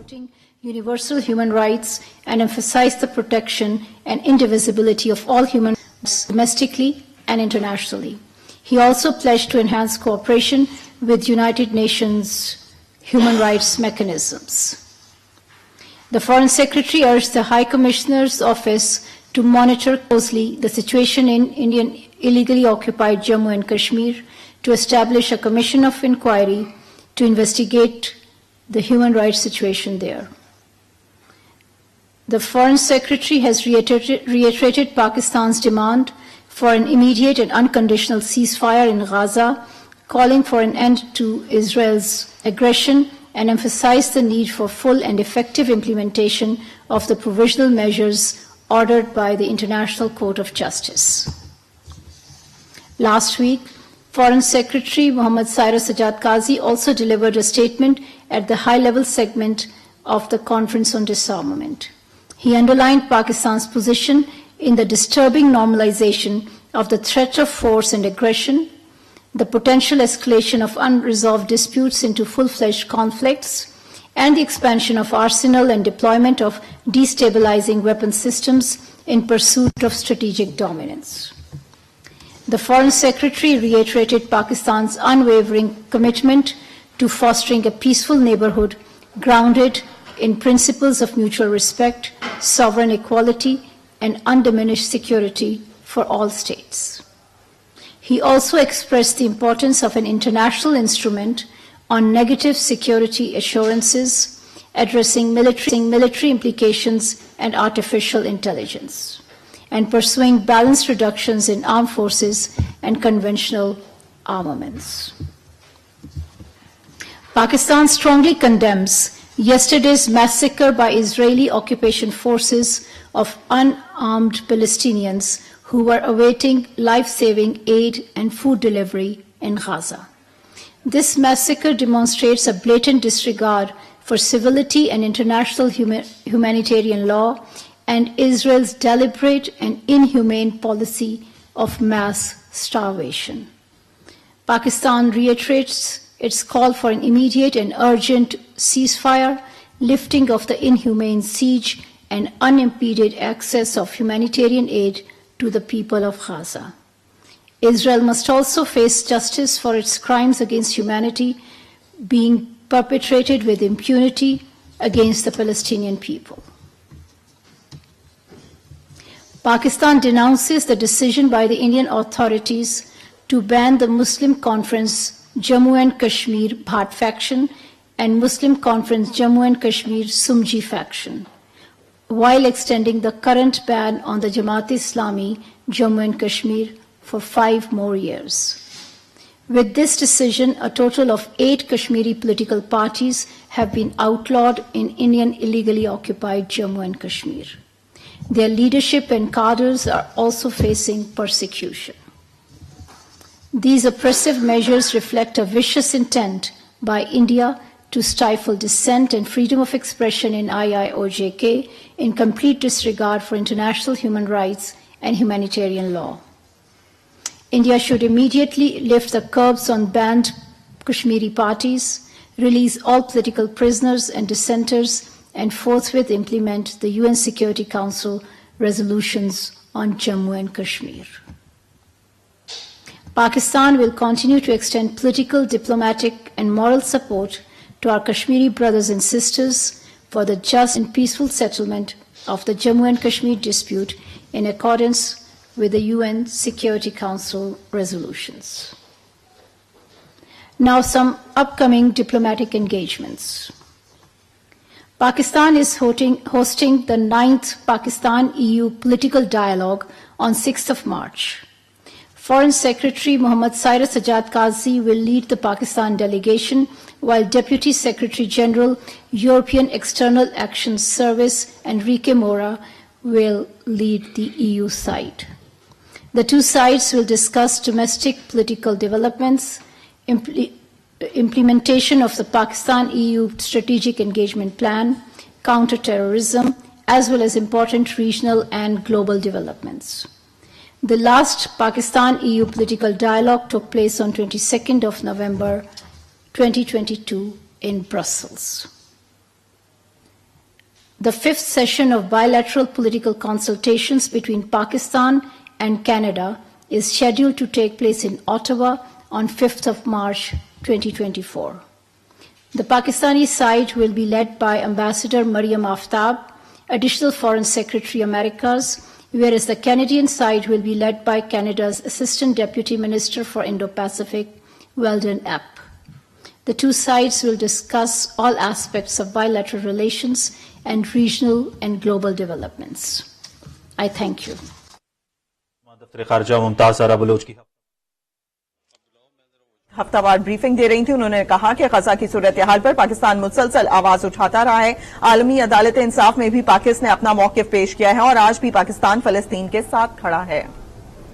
promoting universal human rights and emphasized the protection and indivisibility of all human rights domestically and internationally. He also pledged to enhance cooperation with United Nations human rights mechanisms. The Foreign Secretary urged the High Commissioner's Office to monitor closely the situation in Indian illegally occupied Jammu and Kashmir, to establish a commission of inquiry to investigate the human rights situation there. The Foreign Secretary has reiterated Pakistan's demand for an immediate and unconditional ceasefire in Gaza, calling for an end to Israel's aggression, and emphasized the need for full and effective implementation of the provisional measures ordered by the International Court of Justice. Last week, Foreign Secretary Mohammad Cyrus Sajjad Qazi also delivered a statement at the high-level segment of the Conference on Disarmament. He underlined Pakistan's position in the disturbing normalization of the threat of force and aggression, the potential escalation of unresolved disputes into full-fledged conflicts, and the expansion of arsenal and deployment of destabilizing weapon systems in pursuit of strategic dominance. The Foreign Secretary reiterated Pakistan's unwavering commitment to fostering a peaceful neighborhood grounded in principles of mutual respect, sovereign equality, and undiminished security for all states. He also expressed the importance of an international instrument on negative security assurances, addressing military implications and artificial intelligence, and pursuing balanced reductions in armed forces and conventional armaments. Pakistan strongly condemns yesterday's massacre by Israeli occupation forces of unarmed Palestinians who were awaiting life-saving aid and food delivery in Gaza. This massacre demonstrates a blatant disregard for civility and international humanitarian law and Israel's deliberate and inhumane policy of mass starvation. Pakistan reiterates its call for an immediate and urgent ceasefire, lifting of the inhumane siege, and unimpeded access of humanitarian aid to the people of Gaza. Israel must also face justice for its crimes against humanity being perpetrated with impunity against the Palestinian people. Pakistan denounces the decision by the Indian authorities to ban the Muslim Conference Jammu and Kashmir Bhat faction and Muslim Conference Jammu and Kashmir Sumji faction, while extending the current ban on the Jamaat-e-Islami Jammu and Kashmir for 5 more years. With this decision, a total of 8 Kashmiri political parties have been outlawed in Indian illegally occupied Jammu and Kashmir. Their leadership and cadres are also facing persecution. These oppressive measures reflect a vicious intent by India to stifle dissent and freedom of expression in IIOJK in complete disregard for international human rights and humanitarian law. India should immediately lift the curbs on banned Kashmiri parties, release all political prisoners and dissenters, and forthwith implement the UN Security Council resolutions on Jammu and Kashmir. Pakistan will continue to extend political, diplomatic, and moral support to our Kashmiri brothers and sisters for the just and peaceful settlement of the Jammu and Kashmir dispute in accordance with the UN Security Council resolutions. Now, some upcoming diplomatic engagements. Pakistan is hosting the 9th Pakistan-EU Political Dialogue on 6th of March. Foreign Secretary Mohammad Cyrus Sajjad Qazi will lead the Pakistan delegation, while Deputy Secretary General, European External Action Service, Enrique Mora, will lead the EU side. The two sides will discuss domestic political developments, implementation of the Pakistan-EU Strategic Engagement Plan, counter-terrorism, as well as important regional and global developments. The last Pakistan-EU political dialogue took place on 22nd of November 2022 in Brussels. The fifth session of bilateral political consultations between Pakistan and Canada is scheduled to take place in Ottawa on 5th of March 2024. The Pakistani side will be led by Ambassador Maryam Aftab, Additional Foreign Secretary Americas, whereas the Canadian side will be led by Canada's Assistant Deputy Minister for Indo-Pacific, Weldon Epp. The two sides will discuss all aspects of bilateral relations and regional and global developments. I thank you. हफ्तावार briefing दे रही थी। उन्होंने कहा कि गजा की सूरत हाल पर पाकिस्तान मुसलसल आवाज उठाता रहा है। आलमी अदालत इंसाफ में भी पाकिस्तान ने अपना मौकिफ पेश किया है और आज भी पाकिस्तान फलस्तीन के साथ खड़ा है।